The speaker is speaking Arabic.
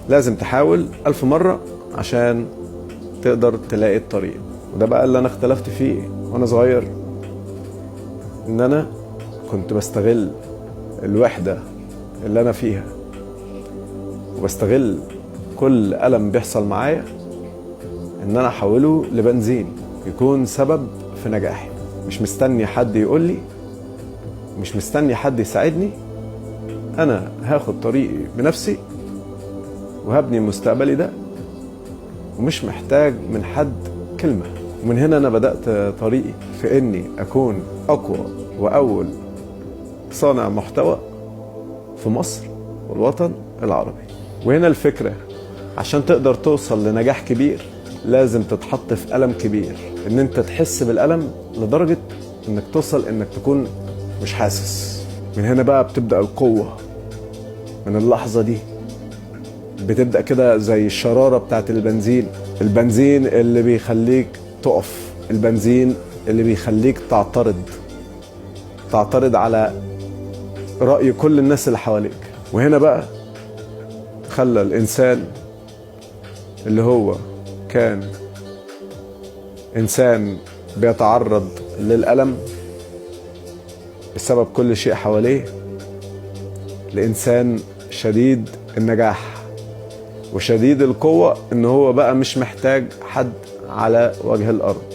لازم تحاول 1000 مرة عشان تقدر تلاقي الطريق. وده بقى اللي انا اختلفت فيه وانا صغير، ان انا كنت بستغل الوحدة اللي انا فيها، وبستغل كل ألم بيحصل معايا ان انا احوله لبنزين يكون سبب في نجاحي. مش مستني حد يقول لي، مش مستني حد يساعدني، انا هاخد طريقي بنفسي وهبني مستقبلي ده، ومش محتاج من حد كلمة. ومن هنا انا بدأت طريقي في اني اكون اقوى واول صانع محتوى في مصر والوطن العربي. وهنا الفكرة، عشان تقدر توصل لنجاح كبير لازم تتحط في ألم كبير، ان انت تحس بالألم لدرجة انك توصل انك تكون مش حاسس. من هنا بقى بتبدأ القوة. من اللحظة دي بتبدأ كده زي الشرارة بتاعت البنزين، البنزين اللي بيخليك تقف، البنزين اللي بيخليك تعترض على رأي كل الناس اللي حواليك. وهنا بقى خلى الإنسان اللي هو كان إنسان بيتعرض للألم بسبب كل شيء حواليه لإنسان شديد النجاح وشديد القوة، إن هو بقى مش محتاج حد على وجه الأرض.